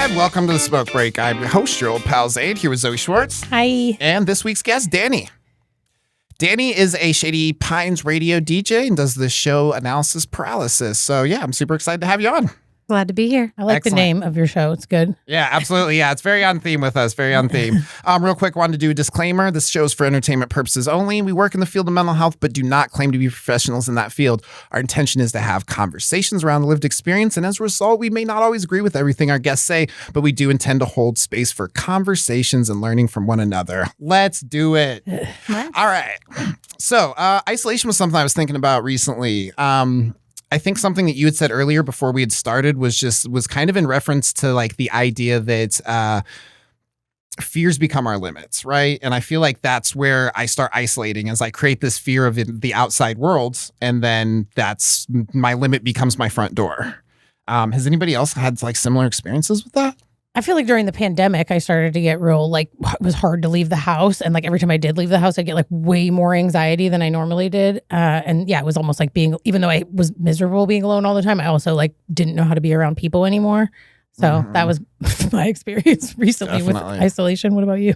And welcome to the Smoke Break. I'm your host, your old pal Zaid, here with Zoe Schwartz. Hi. And this week's guest, Dani. Dani is a Shady Pines Radio DJ and does the show Analysis Paralysis. So yeah, I'm super excited to have you on. Glad to be here. I like Excellent. the name of your show. It's good. Yeah, absolutely. Yeah, it's very on theme with us. Very on theme. Real quick, wanted to do a disclaimer. This show is for entertainment purposes only. We work in the field of mental health, but do not claim to be professionals in that field. Our intention is to have conversations around lived experience, and as a result, we may not always agree with everything our guests say, but we do intend to hold space for conversations and learning from one another. Let's do it. All right. So, isolation was something I was thinking about recently. I think something that you had said earlier before we had started was kind of in reference to like the idea that fears become our limits, right? And I feel like that's where I start isolating as I create this fear of the outside world. And then that's my limit becomes my front door. Has anybody else had like similar experiences with that? I feel like during the pandemic, I started to get real, like, it was hard to leave the house. And like every time I did leave the house, I'd get like way more anxiety than I normally did. And yeah, it was almost like even though I was miserable being alone all the time, I also like didn't know how to be around people anymore. So that was my experience recently with isolation. What about you?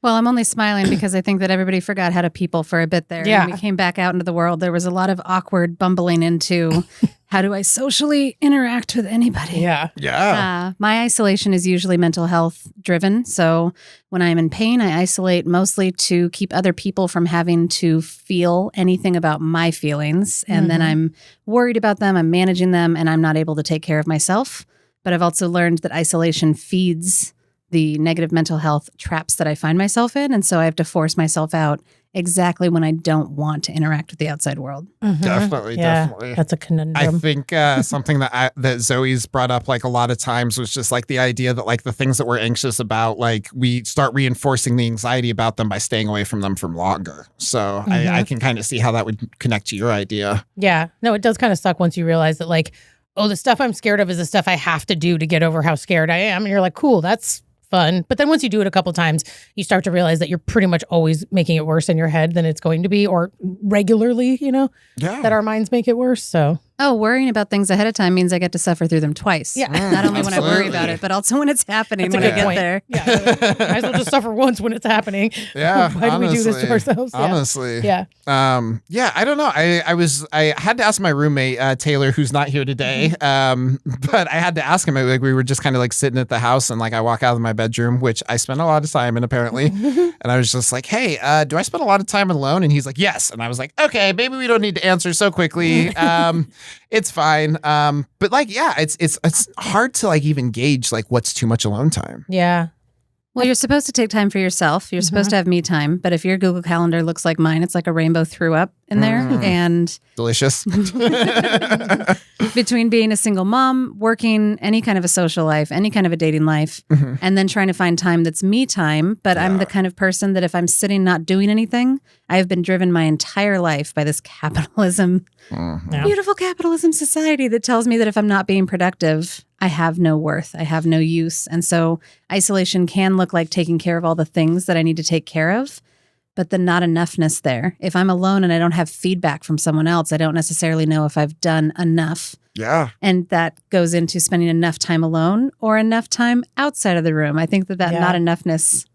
Well, I'm only smiling because I think that everybody forgot how to people for a bit there. Yeah. And we came back out into the world. There was a lot of awkward bumbling into how do I socially interact with anybody? Yeah. Yeah. My isolation is usually mental health driven. So when I'm in pain, I isolate mostly to keep other people from having to feel anything about my feelings. And then I'm worried about them, I'm managing them, and I'm not able to take care of myself. But I've also learned that isolation feeds the negative mental health traps that I find myself in. And so I have to force myself out exactly when I don't want to interact with the outside world. Definitely. That's a conundrum. I think something that Zoe's brought up like a lot of times was just like the idea that like the things that we're anxious about, like we start reinforcing the anxiety about them by staying away from them for longer. So I can kind of see how that would connect to your idea. Yeah. No, it does kind of suck once you realize that like, oh, the stuff I'm scared of is the stuff I have to do to get over how scared I am. And you're like, cool, that's fun. But then once you do it a couple times, you start to realize that you're pretty much always making it worse in your head than it's going to be, or regularly, that our minds make it worse. So. Oh, worrying about things ahead of time means I get to suffer through them twice. Yeah. Not only when I worry about it, but also when it's happening, when I get there. Yeah. Might as well just suffer once when it's happening. Yeah. Why do we do this to ourselves? Honestly. Yeah. I don't know. I had to ask my roommate, Taylor, who's not here today. But I had to ask him, like, we were just kind of like sitting at the house and like I walk out of my bedroom, which I spend a lot of time in apparently. And I was just like, hey, do I spend a lot of time alone? And he's like, yes. And I was like, okay, maybe we don't need to answer so quickly. It's fine. But like, yeah, it's hard to like even gauge like what's too much alone time. Yeah. Well, you're supposed to take time for yourself. You're supposed to have me time. But if your Google Calendar looks like mine, it's like a rainbow threw up in there. And delicious. Between being a single mom, working, any kind of a social life, any kind of a dating life, and then trying to find time that's me time. But I'm the kind of person that if I'm sitting not doing anything, I have been driven my entire life by this capitalism, beautiful capitalism society that tells me that if I'm not being productive, I have no worth. I have no use. And so isolation can look like taking care of all the things that I need to take care of, but the not enoughness there. If I'm alone and I don't have feedback from someone else, I don't necessarily know if I've done enough. Yeah. And that goes into spending enough time alone or enough time outside of the room. I think that not enoughness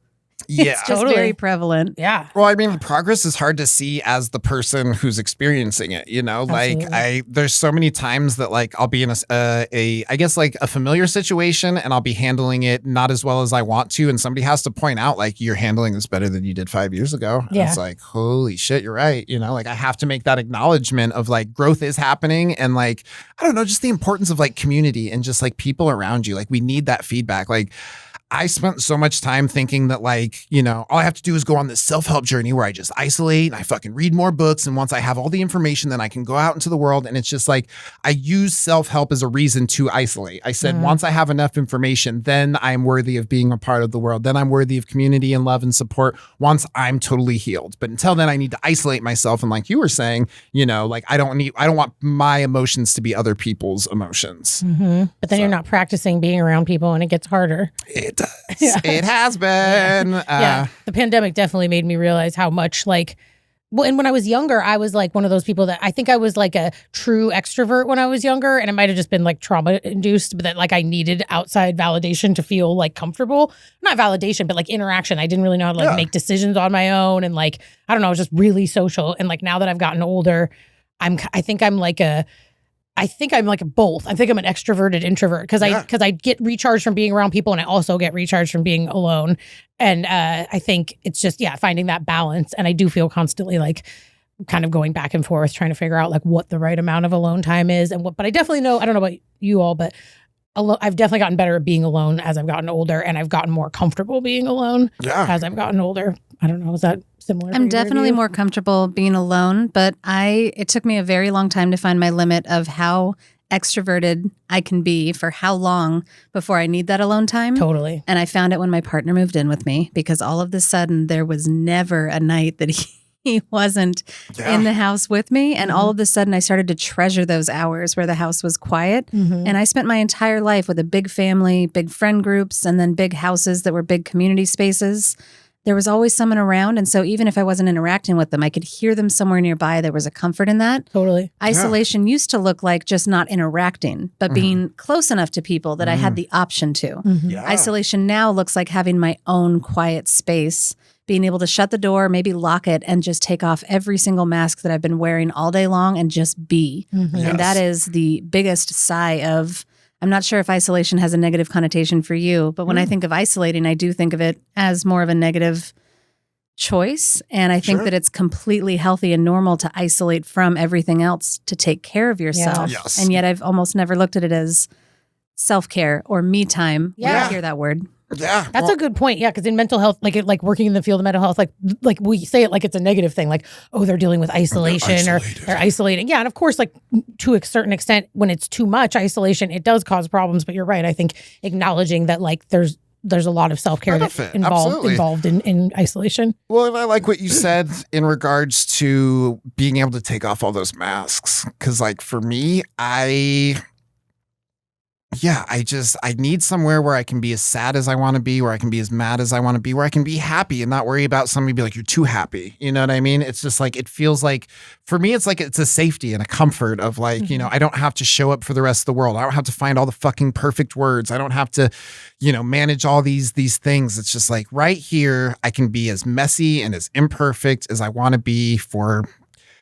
is just very prevalent. Yeah. Well, I mean, progress is hard to see as the person who's experiencing it, Absolutely. Like there's so many times that like I'll be in I guess like a familiar situation and I'll be handling it not as well as I want to. And somebody has to point out like, you're handling this better than you did 5 years ago. And it's like, holy shit, you're right. Like I have to make that acknowledgement of like growth is happening. And like, I don't know, just the importance of like community and just like people around you. Like we need that feedback. Like I spent so much time thinking that like, all I have to do is go on this self-help journey where I just isolate and I fucking read more books. And once I have all the information, then I can go out into the world. And it's just like, I use self-help as a reason to isolate. I said, once I have enough information, then I'm worthy of being a part of the world. Then I'm worthy of community and love and support once I'm totally healed. But until then, I need to isolate myself. And like you were saying, like I don't want my emotions to be other people's emotions. But then you're not practicing being around people and it gets harder. It does. Yeah. It has been. The pandemic definitely made me realize how much like Well, and when I was younger, I was like one of those people that I think I was like a true extrovert when I was younger. And it might have just been like trauma induced, but that like I needed outside validation to feel like comfortable. Not validation, but like interaction. I didn't really know how to like make decisions on my own. And like, I don't know, I was just really social. And like now that I've gotten older, I think I'm like a both. I think I'm an extroverted introvert because I get recharged from being around people and I also get recharged from being alone. And I think it's just, finding that balance. And I do feel constantly like kind of going back and forth, trying to figure out like what the right amount of alone time is. But I definitely know, I don't know about you all, but I've definitely gotten better at being alone as I've gotten older, and I've gotten more comfortable being alone as I've gotten older. I don't know. Is that similar? I'm definitely more comfortable being alone, but it took me a very long time to find my limit of how extroverted I can be for how long before I need that alone time. Totally. And I found it when my partner moved in with me, because all of a sudden there was never a night that he wasn't in the house with me. And all of a sudden I started to treasure those hours where the house was quiet. And I spent my entire life with a big family, big friend groups, and then big houses that were big community spaces. There was always someone around. And so even if I wasn't interacting with them, I could hear them somewhere nearby. There was a comfort in that. Totally. Isolation used to look like just not interacting, but being close enough to people that I had the option to. Isolation now looks like having my own quiet space, being able to shut the door, maybe lock it, and just take off every single mask that I've been wearing all day long and just be. And that is the biggest sigh of, I'm not sure if isolation has a negative connotation for you, but when I think of isolating, I do think of it as more of a negative choice. And I think that it's completely healthy and normal to isolate from everything else to take care of yourself. And yet I've almost never looked at it as self-care or me time. When I hear that word. Yeah. That's a good point. Yeah. Because in mental health, like working in the field of mental health, like we say it like it's a negative thing. Like, oh, they're dealing with isolation or they're isolating. Yeah. And of course, like to a certain extent, when it's too much isolation, it does cause problems. But you're right. I think acknowledging that like there's a lot of self-care that's involved in isolation. Well, and I like what you said in regards to being able to take off all those masks. Because like for me, I need somewhere where I can be as sad as I want to be, where I can be as mad as I want to be, where I can be happy and not worry about somebody be like, you're too happy. You know what I mean? It's just like, it feels like, for me, it's like, it's a safety and a comfort of like, you know, I don't have to show up for the rest of the world. I don't have to find all the fucking perfect words. I don't have to, you know, manage all these things. It's just like right here, I can be as messy and as imperfect as I want to be for,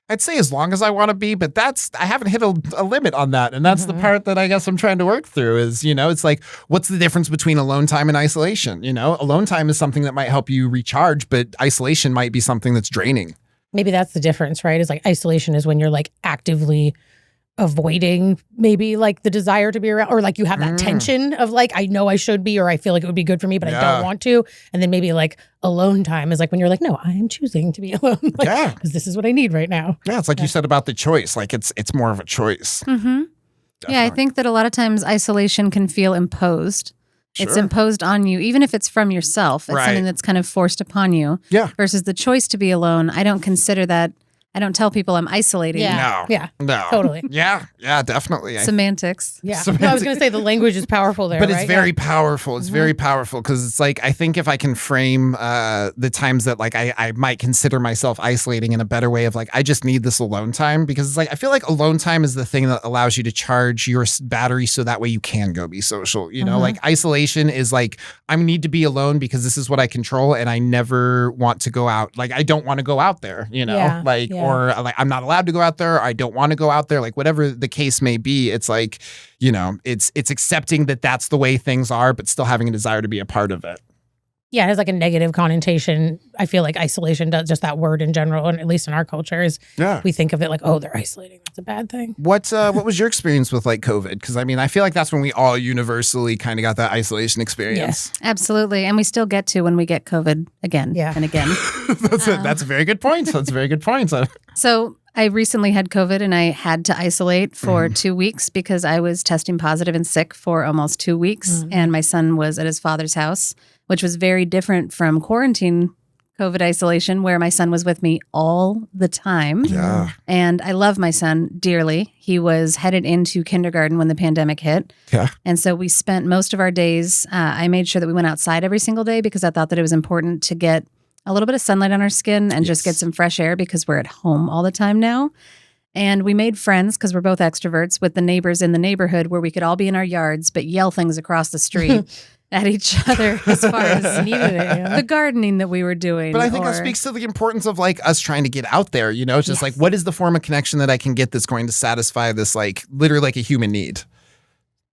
I'd say as long as I want to be, but I haven't hit a limit on that. And that's the part that I guess I'm trying to work through is, you know, it's like, what's the difference between alone time and isolation? You know, alone time is something that might help you recharge, but isolation might be something that's draining. Maybe that's the difference, right? Is like isolation is when you're like actively avoiding maybe like the desire to be around, or like you have that tension of like, I know I should be, or I feel like it would be good for me, but I don't want to. And then maybe like alone time is like when you're like, no, I am choosing to be alone. Like, because this is what I need right now. Yeah. It's like you said about the choice. Like it's more of a choice. Yeah. I think that a lot of times isolation can feel imposed. It's imposed on you, even if it's from yourself. It's something that's kind of forced upon you. Yeah. Versus the choice to be alone. I don't consider that. I don't tell people I'm isolating. Yeah. No. Totally. Yeah, definitely. Semantics. Yeah. No, I was going to say the language is powerful there, but it's very powerful. It's very powerful because it's like, I think if I can frame the times that like I might consider myself isolating in a better way of like, I just need this alone time, because it's like, I feel like alone time is the thing that allows you to charge your battery so that way you can go be social. You know, like isolation is like, I need to be alone because this is what I control and I never want to go out. Like, I don't want to go out there, you know, or like, I'm not allowed to go out there. Or I don't want to go out there. Like whatever the case may be, it's like, you know, it's accepting that that's the way things are, but still having a desire to be a part of it. Yeah, it has like a negative connotation. I feel like isolation does, just that word in general, and at least in our culture, is we think of it like, oh, they're isolating. That's a bad thing. What was your experience with like COVID? Because I mean, I feel like that's when we all universally kind of got that isolation experience. Yes, absolutely. And we still get to when we get COVID again and again. That's a very good point. That's a very good point. So I recently had COVID and I had to isolate for 2 weeks because I was testing positive and sick for almost 2 weeks. And my son was at his father's house, which was very different from quarantine COVID isolation, where my son was with me all the time. Yeah. And I love my son dearly. He was headed into kindergarten when the pandemic hit. Yeah. And so we spent most of our days, I made sure that we went outside every single day because I thought that it was important to get a little bit of sunlight on our skin and just get some fresh air because we're at home all the time now. And we made friends because we're both extroverts with the neighbors in the neighborhood where we could all be in our yards but yell things across the street at each other as far as the gardening that we were doing. But I think that speaks to the importance of like us trying to get out there, you know, it's just like, what is the form of connection that I can get that's going to satisfy this, like literally like a human need?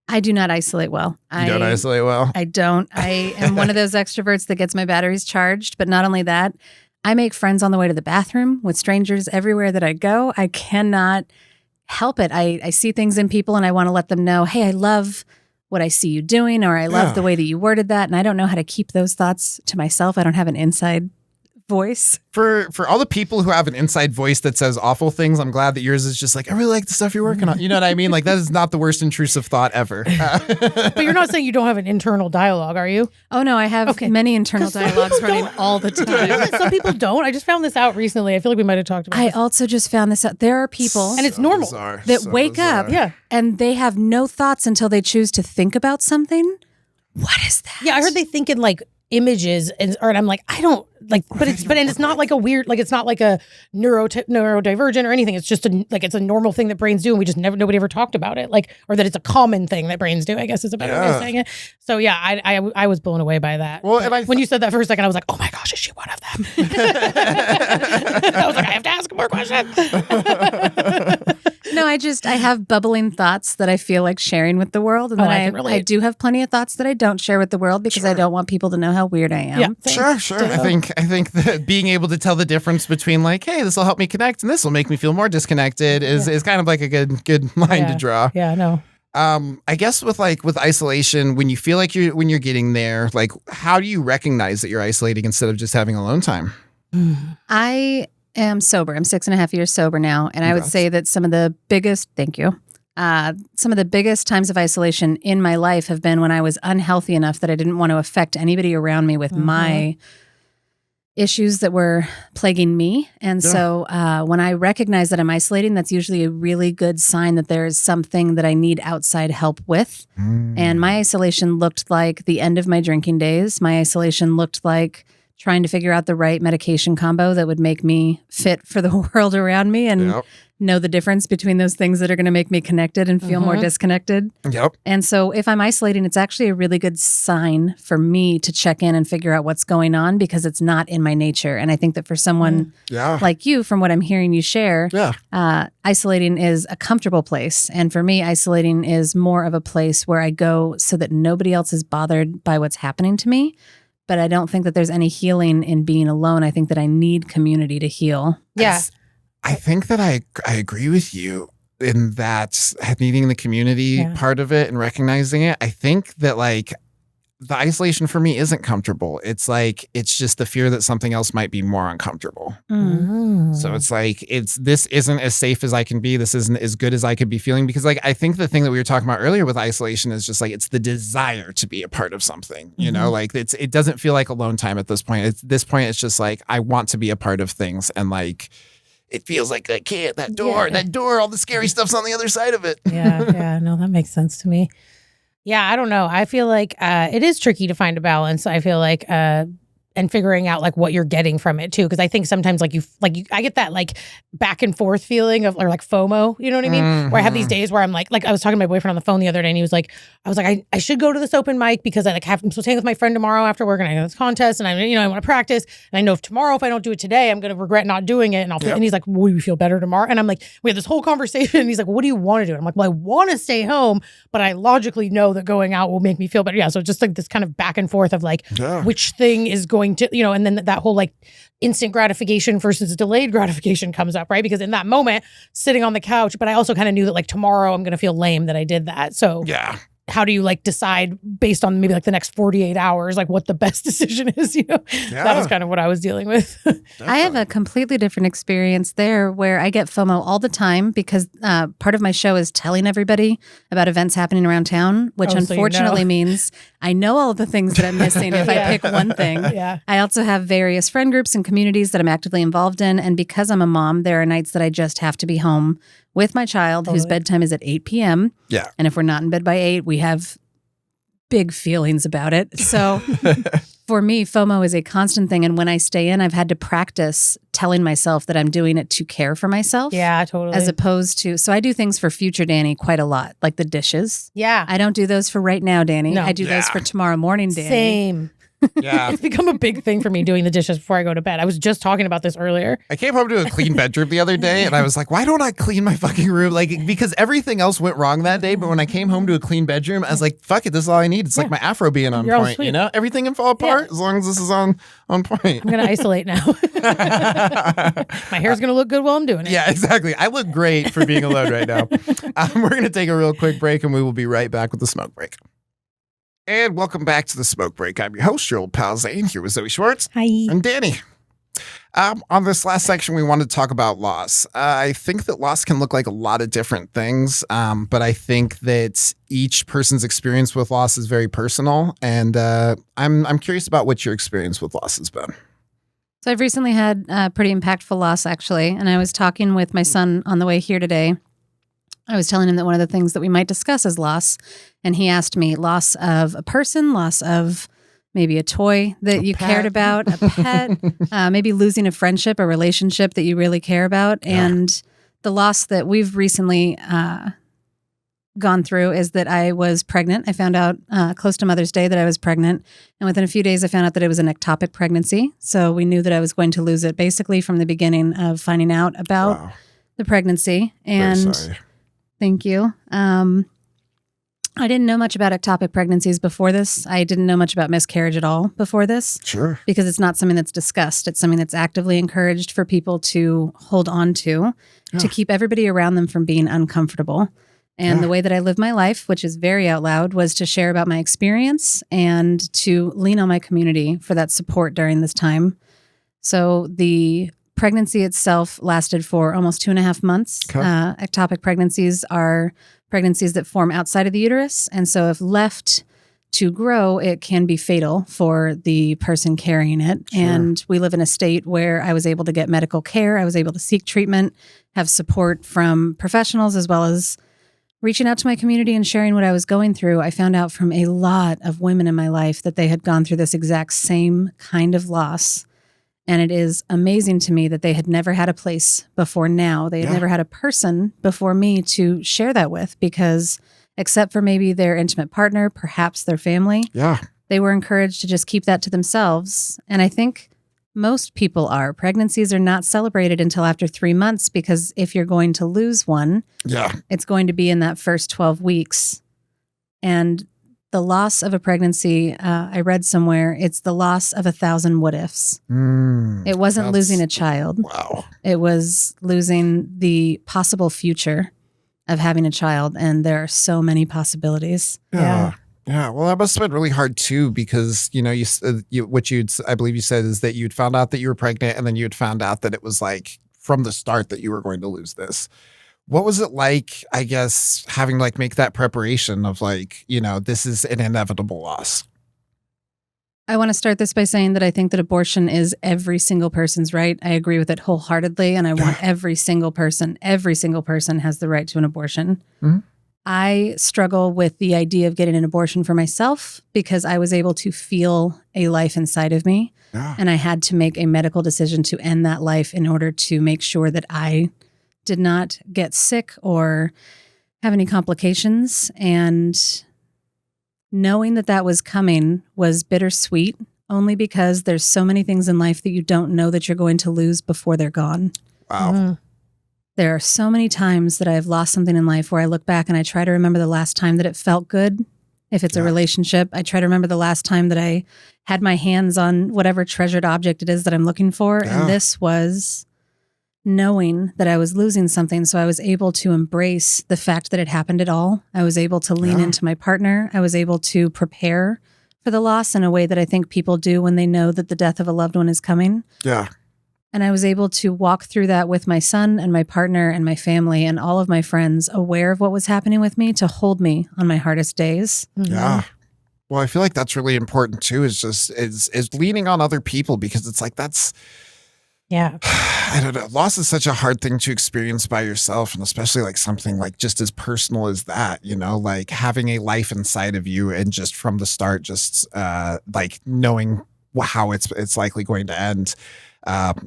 I do not isolate well. You don't isolate well? I don't. I am one of those extroverts that gets my batteries charged. But not only that, I make friends on the way to the bathroom with strangers everywhere that I go. I cannot help it. I see things in people and I want to let them know, hey, I love what I see you doing, or I love the way that you worded that. And I don't know how to keep those thoughts to myself. I don't have an inside voice. For all the people who have an inside voice that says awful things, I'm glad that yours is just like, I really like the stuff you're working on. You know what I mean? Like that is not the worst intrusive thought ever. But you're not saying you don't have an internal dialogue, are you? Oh no, I have many internal dialogues running all the time. Some people don't. I just found this out recently. I feel like we might have talked about this. I also just found this out. There are people and it's normal that wake up and they have no thoughts until they choose to think about something. What is that? Yeah, I heard they think in like images and I'm like, I don't like, but it's not like a weird, like it's not like a neurodivergent or anything. It's just it's a normal thing that brains do, and we just nobody ever talked about it, like, or that it's a common thing that brains do, I guess is a better way of saying it. So yeah, I was blown away by that. Well, and when you said that for a second, I was like, oh my gosh, is she one of them? I was like, I have to ask more questions. No, I have bubbling thoughts that I feel like sharing with the world. And then I do have plenty of thoughts that I don't share with the world because I don't want people to know how weird I am. Yeah, sure. I think that being able to tell the difference between like, hey, this will help me connect and this will make me feel more disconnected is kind of like a good line to draw. Yeah, no. I guess with isolation, when you feel like you're getting there, like how do you recognize that you're isolating instead of just having alone time? I am sober. I'm 6.5 years sober now. And I would say that some of the biggest times of isolation in my life have been when I was unhealthy enough that I didn't want to affect anybody around me with my issues that were plaguing me. And so when I recognize that I'm isolating, that's usually a really good sign that there is something that I need outside help with. And my isolation looked like the end of my drinking days. My isolation looked like trying to figure out the right medication combo that would make me fit for the world around me and know the difference between those things that are going to make me connected and feel more disconnected. Yep. And so if I'm isolating, it's actually a really good sign for me to check in and figure out what's going on because it's not in my nature. And I think that for someone like you, from what I'm hearing you share, isolating is a comfortable place. And for me, isolating is more of a place where I go so that nobody else is bothered by what's happening to me. But I don't think that there's any healing in being alone. I think that I need community to heal. Yeah. I think that I agree with you in that needing the community part of it and recognizing it. I think that like the isolation for me isn't comfortable. It's like, it's just the fear that something else might be more uncomfortable. So it's like, this isn't as safe as I can be. This isn't as good as I could be feeling because like, I think the thing that we were talking about earlier with isolation is just like, it's the desire to be a part of something, you know, like it doesn't feel like alone time at this point. At this point, it's just like, I want to be a part of things. And like, it feels like I can't, that door, all the scary stuff's on the other side of it. No, that makes sense to me. Yeah, I don't know. I feel like it is tricky to find a balance. I feel like and figuring out like what you're getting from it too, because I think sometimes I get that like back and forth feeling of or like FOMO, you know what I mean? Where I have these days where I'm like I was talking to my boyfriend on the phone the other day, and he was like, I should go to this open mic because I'm supposed to hang with my friend tomorrow after work, and I have this contest, and I want to practice, and I know if I don't do it today, I'm going to regret not doing it, and and he's like, will you feel better tomorrow? And I'm like, we had this whole conversation, and he's like, what do you want to do? And I'm like, well, I want to stay home, but I logically know that going out will make me feel better. Yeah, so just like this kind of back and forth of like which thing is going to, and then that whole like instant gratification versus delayed gratification comes up, right? Because in that moment, sitting on the couch, but I also kind of knew that like tomorrow I'm going to feel lame that I did that. So how do you like decide based on maybe like the next 48 hours, like what the best decision is, That was kind of what I was dealing with. I have a completely different experience there where I get FOMO all the time because part of my show is telling everybody about events happening around town, which unfortunately means I know all the things that I'm missing if I pick one thing. I also have various friend groups and communities that I'm actively involved in. And because I'm a mom, there are nights that I just have to be home with my child whose bedtime is at 8 p.m. And if we're not in bed by 8, we have big feelings about it. So for me, FOMO is a constant thing. And when I stay in, I've had to practice telling myself that I'm doing it to care for myself. Yeah, totally. As opposed to, so I do things for future Dani quite a lot, like the dishes. Yeah. I don't do those for right now, Dani. No. I do those for tomorrow morning, Dani. Same. Yeah. It's become a big thing for me doing the dishes before I go to bed. I was just talking about this earlier. I came home to a clean bedroom the other day and I was like, why don't I clean my fucking room? Like, because everything else went wrong that day. But when I came home to a clean bedroom, I was like, fuck it, this is all I need. It's like my afro being on point, you know? Everything can fall apart as long as this is on point. I'm going to isolate now. My hair's going to look good while I'm doing it. Yeah, exactly. I look great for being alone right now. We're going to take a real quick break and we will be right back with the smoke break. And welcome back to the Smoke Break. I'm your host, your old pal Zane, here with Zoe Schwartz. Hi. And Dani. On this last section, we wanted to talk about loss. I think that loss can look like a lot of different things, but I think that each person's experience with loss is very personal. And I'm curious about what your experience with loss has been. So I've recently had a pretty impactful loss, actually. And I was talking with my son on the way here today. I was telling him that one of the things that we might discuss is loss. And he asked me loss of a person, loss of maybe a toy that you cared about, a pet, maybe losing a friendship, a relationship that you really care about. Yeah. And the loss that we've recently gone through is that I was pregnant. I found out close to Mother's Day that I was pregnant. And within a few days, I found out that it was an ectopic pregnancy. So we knew that I was going to lose it basically from the beginning of finding out about the pregnancy. And very sorry. Thank you. I didn't know much about ectopic pregnancies before this. I didn't know much about miscarriage at all before this. Sure. Because it's not something that's discussed. It's something that's actively encouraged for people to hold on to keep everybody around them from being uncomfortable. And the way that I live my life, which is very out loud, was to share about my experience and to lean on my community for that support during this time. So the pregnancy itself lasted for almost 2.5 months. Okay. Ectopic pregnancies are pregnancies that form outside of the uterus. And so if left to grow, it can be fatal for the person carrying it. Sure. And we live in a state where I was able to get medical care. I was able to seek treatment, have support from professionals, as well as reaching out to my community and sharing what I was going through. I found out from a lot of women in my life that they had gone through this exact same kind of loss. And it is amazing to me that they had never had a place before now. They had never had a person before me to share that with, because except for maybe their intimate partner, perhaps their family, they were encouraged to just keep that to themselves. And I think most people are. Pregnancies are not celebrated until after 3 months, because if you're going to lose one, it's going to be in that first 12 weeks. And the loss of a pregnancy, I read somewhere, it's the loss of 1,000 what ifs. It wasn't losing a child. Wow. It was losing the possible future of having a child. And there are so many possibilities. Yeah. Well, that must have been really hard too, because, you know, I believe you said is that you'd found out that you were pregnant, and then you had found out that it was like from the start that you were going to lose this. What was it like, I guess, having to like make that preparation of like, you know, this is an inevitable loss? I want to start this by saying that I think that abortion is every single person's right. I agree with it wholeheartedly. And I want every single person has the right to an abortion. Mm-hmm. I struggle with the idea of getting an abortion for myself because I was able to feel a life inside of me. And I had to make a medical decision to end that life in order to make sure that I did not get sick or have any complications. And knowing that that was coming was bittersweet, only because there's so many things in life that you don't know that you're going to lose before they're gone. Wow. Mm-hmm. There are so many times that I've lost something in life where I look back and I try to remember the last time that it felt good. If it's a relationship, I try to remember the last time that I had my hands on whatever treasured object it is that I'm looking for. And this was knowing that I was losing something. So I was able to embrace the fact that it happened at all. I was able to lean into my partner. I was able to prepare for the loss in a way that I think people do when they know that the death of a loved one is coming. Yeah. And I was able to walk through that with my son and my partner and my family and all of my friends, aware of what was happening with me, to hold me on my hardest days. Mm-hmm. Yeah. Well, I feel like that's really important too, is leaning on other people, because it's like, that's, I don't know. Loss is such a hard thing to experience by yourself, and especially like something like just as personal as that, you know, like having a life inside of you and just from the start, just like knowing how it's likely going to end.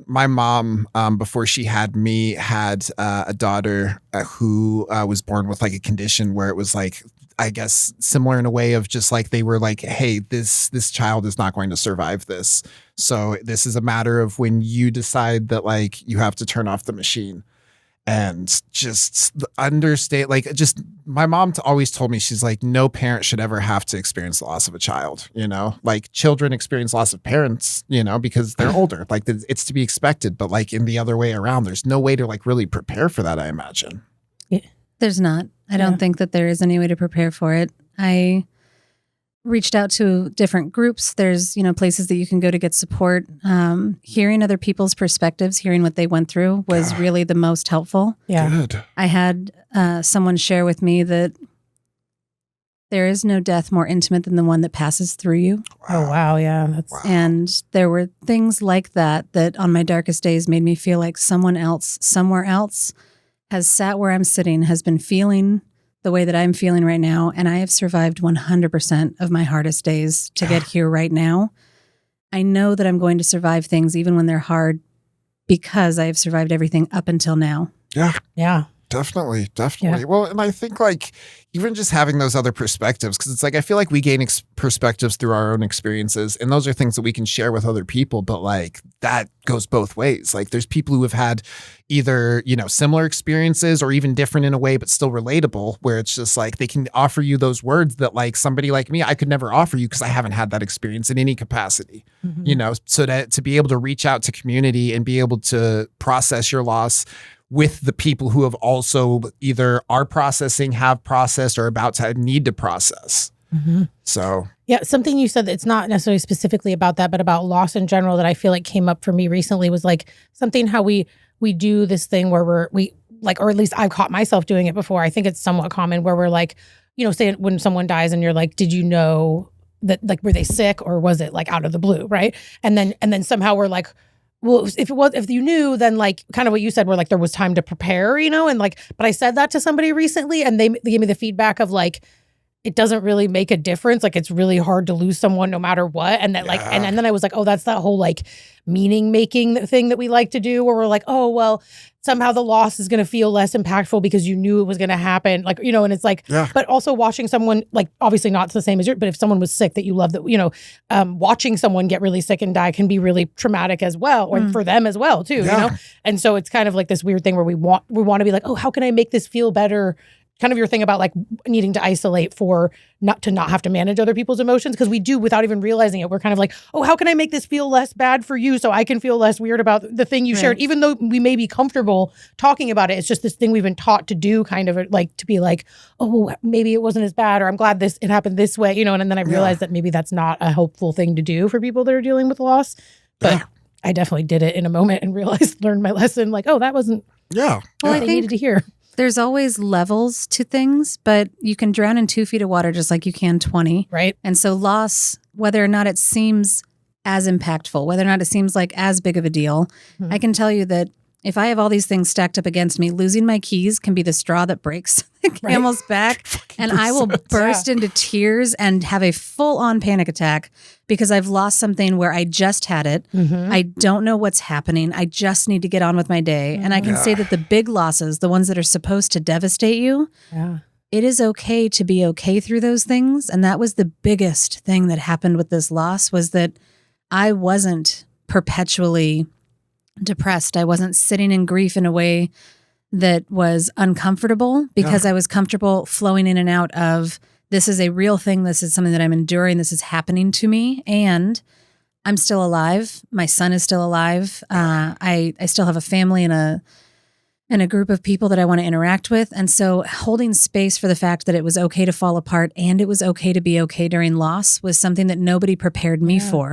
My mom, before she had me, had a daughter who was born with like a condition where it was like, I guess similar in a way of just like they were like, hey, this child is not going to survive this. So this is a matter of when you decide that like you have to turn off the machine. And just understate, like, just my mom always told me, she's like, no parent should ever have to experience the loss of a child, you know, like children experience loss of parents, you know, because they're older, like it's to be expected. But like in the other way around, there's no way to like really prepare for that, I imagine. Yeah. There's not. I don't think that there is any way to prepare for it. I reached out to different groups. There's, you know, places that you can go to get support. Hearing other people's perspectives, hearing what they went through was really the most helpful. Yeah. Good. I had someone share with me that there is no death more intimate than the one that passes through you. Oh, wow. Yeah. Wow. And there were things like that on my darkest days made me feel like someone else, somewhere else has sat where I'm sitting, has been feeling the way that I'm feeling right now. And I have survived 100% of my hardest days to get here right now. I know that I'm going to survive things even when they're hard because I have survived everything up until now. Yeah. Yeah. Definitely. Yeah. Well, and I think like even just having those other perspectives, because it's like I feel like we gain perspectives through our own experiences, and those are things that we can share with other people. But like that goes both ways. Like there's people who have had either, you know, similar experiences or even different in a way, but still relatable, where it's just like they can offer you those words that like somebody like me, I could never offer you because I haven't had that experience in any capacity, you know, so that to be able to reach out to community and be able to process your loss with the people who have also either are processing, have processed, or about to need to process. So yeah, something you said that's not necessarily specifically about that, but about loss in general that I feel like came up for me recently was like something how we do this thing where we like, or at least I've caught myself doing it before. I think it's somewhat common where we're like, you know, say when someone dies and you're like, did you know that, like, were they sick or was it like out of the blue, right? And then somehow we're like, well, if you knew, then like kind of what you said, where like there was time to prepare, you know, and like, but I said that to somebody recently and they gave me the feedback of like, it doesn't really make a difference. Like it's really hard to lose someone no matter what. And that like, and then I was like, oh, that's that whole like meaning making thing that we like to do where we're like, oh, well, somehow the loss is going to feel less impactful because you knew it was going to happen. Like, you know, and it's like, but also watching someone, like obviously not the same as you, but if someone was sick that you love, that, you know, watching someone get really sick and die can be really traumatic as well, or for them as well too, you know? And so it's kind of like this weird thing where we want to be like, oh, how can I make this feel better? Kind of your thing about like needing to isolate for not have to manage other people's emotions, because we do without even realizing it. We're kind of like, oh, how can I make this feel less bad for you so I can feel less weird about the thing you shared, even though we may be comfortable talking about it. It's just this thing we've been taught to do, kind of like to be like, oh, maybe it wasn't as bad, or I'm glad it happened this way, you know. And then I realized that maybe that's not a helpful thing to do for people that are dealing with loss. But I definitely did it in a moment and learned my lesson. Like, oh, that wasn't well, I think needed to hear. There's always levels to things, but you can drown in 2 feet of water just like you can 20. Right. And so loss, whether or not it seems as impactful, whether or not it seems like as big of a deal, I can tell you that if I have all these things stacked up against me, losing my keys can be the straw that breaks the camel's back. And I will burst into tears and have a full-on panic attack because I've lost something where I just had it. I don't know what's happening. I just need to get on with my day. And I can say that the big losses, the ones that are supposed to devastate you, it is okay to be okay through those things. And that was the biggest thing that happened with this loss, was that I wasn't perpetually depressed. I wasn't sitting in grief in a way that was uncomfortable, because I was comfortable flowing in and out of, this is a real thing. This is something that I'm enduring. This is happening to me. And I'm still alive. My son is still alive. I still have a family and a group of people that I want to interact with. And so holding space for the fact that it was okay to fall apart and it was okay to be okay during loss was something that nobody prepared me for.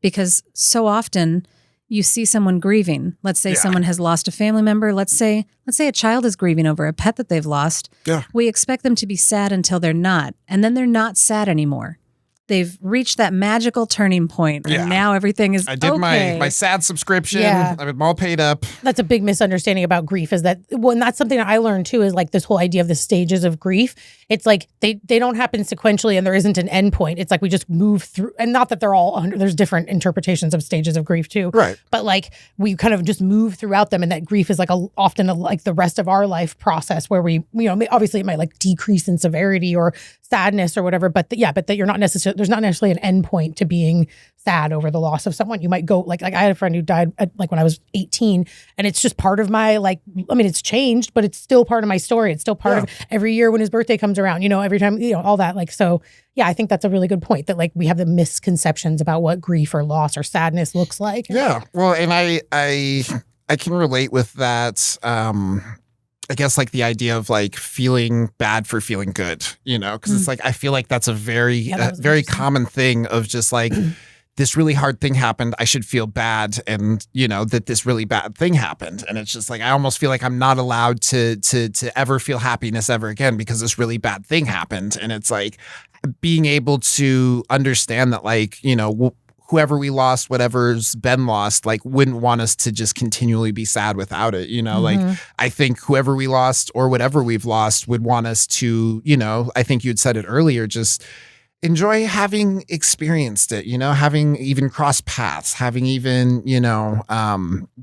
Because so often you see someone grieving. Let's say someone has lost a family member. Let's say a child is grieving over a pet that they've lost. We expect them to be sad until they're not. And then they're not sad anymore. they've reached that magical turning point, and now everything is. I did my sad subscription. I'm all paid up. That's a big misunderstanding about grief. Is that and that's something that I learned too. Is like this whole idea of the stages of grief. It's like they don't happen sequentially, and there isn't an end point. It's like we just move through, and not that they're all there's different interpretations of stages of grief too. Right. But like we kind of just move throughout them, and that grief is like often like the rest of our life process where we obviously it might like decrease in severity or sadness or whatever, but that you're not necessarily, there's not necessarily an end point to being sad over the loss of someone. You might go like I had a friend who died like when I was 18, and it's just part of my it's changed, but it's still part of my story. It's still part of every year when his birthday comes around, every time, all that. Like, so yeah, I think that's a really good point that like we have the misconceptions about what grief or loss or sadness looks like. Yeah. Well, and I can relate with that. I guess like the idea of like feeling bad for feeling good, because it's like, I feel like that's a very common thing of just like, this really hard thing happened. I should feel bad. And that this really bad thing happened. And it's just like, I almost feel like I'm not allowed to ever feel happiness ever again because this really bad thing happened. And it's like being able to understand that like, whoever we lost, whatever's been lost, like wouldn't want us to just continually be sad without it. Like I think whoever we lost or whatever we've lost would want us to, I think you'd said it earlier, just enjoy having experienced it, having even crossed paths, having even,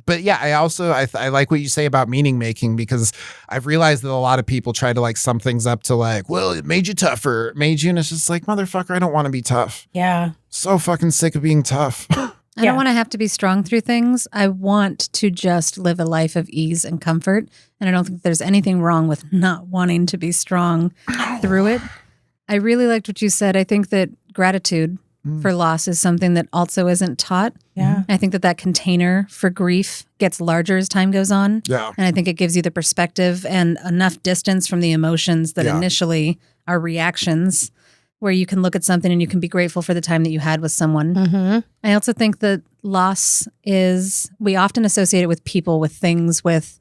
but yeah, I like what you say about meaning making, because I've realized that a lot of people try to like sum things up to like, well, it made you tougher, and it's just like, motherfucker, I don't want to be tough. Yeah. So fucking sick of being tough. I don't want to have to be strong through things. I want to just live a life of ease and comfort. And I don't think there's anything wrong with not wanting to be strong through it. I really liked what you said. I think that gratitude for loss is something that also isn't taught. Yeah. I think that container for grief gets larger as time goes on. Yeah. And I think it gives you the perspective and enough distance from the emotions that initially are reactions, where you can look at something and you can be grateful for the time that you had with someone. Mm-hmm. I also think that loss we often associate it with people, with things, with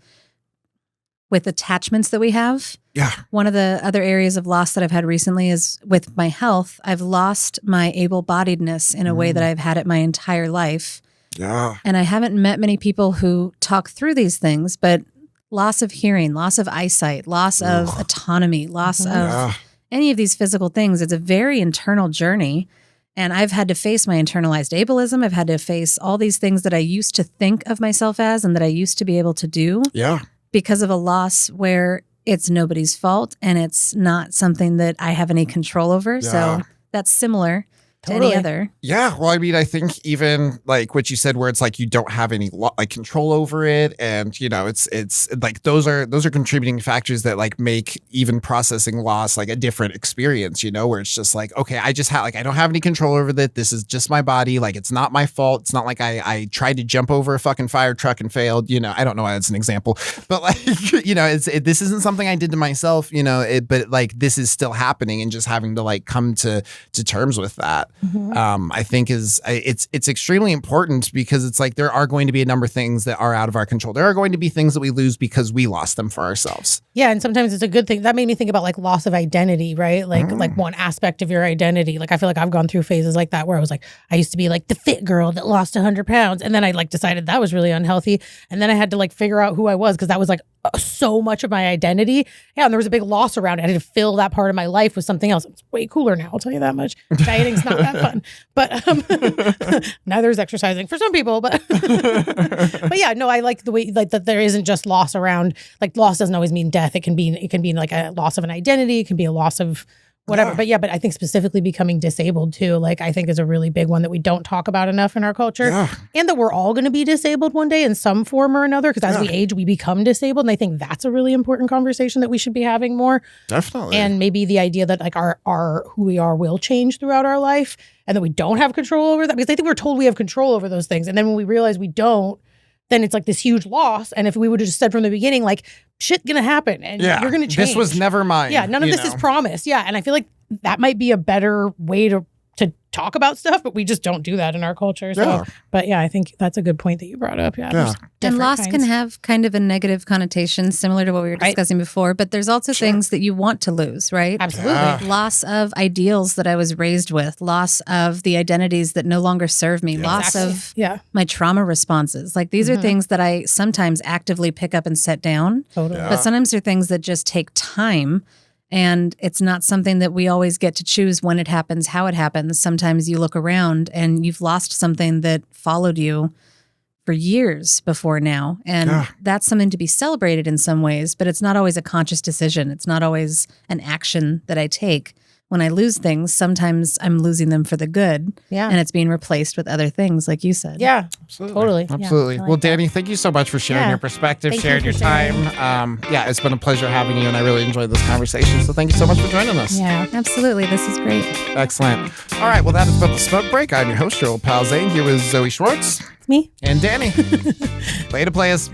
attachments that we have. Yeah. One of the other areas of loss that I've had recently is with my health. I've lost my able-bodiedness in a way that I've had it my entire life. Yeah. And I haven't met many people who talk through these things, but loss of hearing, loss of eyesight, loss of autonomy, loss of any of these physical things. It's a very internal journey. And I've had to face my internalized ableism. I've had to face all these things that I used to think of myself as and that I used to be able to do. Yeah. Because of a loss where it's nobody's fault and it's not something that I have any control over. Yeah. So that's similar to any other. Yeah. Well, I think even like what you said, where it's like you don't have any control over it, and it's like those are contributing factors that like make even processing loss like a different experience. Where it's just like, okay, I just have I don't have any control over that. This is just my body. Like it's not my fault. It's not like I tried to jump over a fucking fire truck and failed. I don't know why that's an example, but like this isn't something I did to myself. But like this is still happening, and just having to like come to terms with that. Mm-hmm. I think it's extremely important, because it's like there are going to be a number of things that are out of our control. There are going to be things that we lose because we lost them for ourselves. Yeah, and sometimes it's a good thing. That made me think about like loss of identity, right? Like one aspect of your identity. Like I feel like I've gone through phases like that where I was like, I used to be like the fit girl that lost 100 pounds, and then I like decided that was really unhealthy, and then I had to like figure out who I was, because that was like so much of my identity. Yeah, and there was a big loss around it. I had to fill that part of my life with something else. It's way cooler now, I'll tell you that much. Dieting's not that fun, but neither is exercising for some people. But but yeah, no, I like the way like that there isn't just loss around. Like loss doesn't always mean death. It can be like a loss of an identity. It can be a loss of whatever. But I think specifically becoming disabled too, like I think is a really big one that we don't talk about enough in our culture. Yeah. And that we're all going to be disabled one day in some form or another, because as we age, we become disabled. And I think that's a really important conversation that we should be having more. Definitely. And maybe the idea that like our who we are will change throughout our life, and that we don't have control over that, because I think we're told we have control over those things. And then when we realize we don't, then it's like this huge loss. And if we would have just said from the beginning, like, shit gonna happen and you're gonna change. This was never mine. Yeah, none of this is promised. Yeah. And I feel like that might be a better way to to talk about stuff, but we just don't do that in our culture. So, Yeah. but yeah, I think that's a good point that you brought up. Yeah. there's And different loss kinds. can have kind of a negative connotation, similar to what we were discussing before, but there's also things that you want to lose, right? Absolutely. Yeah. Loss of ideals that I was raised with, loss of the identities that no longer serve me, loss Exactly. of Yeah. my trauma responses. Like these are things that I sometimes actively pick up and set down, Totally. but sometimes they're things that just take time. And it's not something that we always get to choose when it happens, how it happens. Sometimes you look around and you've lost something that followed you for years before now. And that's something to be celebrated in some ways, but it's not always a conscious decision. It's not always an action that I take. When I lose things, sometimes I'm losing them for the good. Yeah. And it's being replaced with other things, like you said. Yeah. Absolutely. Totally. Yeah, Absolutely. I like Well, that. Dani, thank you so much for sharing Yeah. your perspective, Thank you sharing for your sharing. time. Yeah, it's been a pleasure having you, and I really enjoyed this conversation. So thank you so much for joining us. Yeah. Absolutely. This is great. Excellent. All right. Well, that is about the smoke break. I'm your host, your old pal Zane, here with Zoe Schwartz Me. and Dani. Later, players.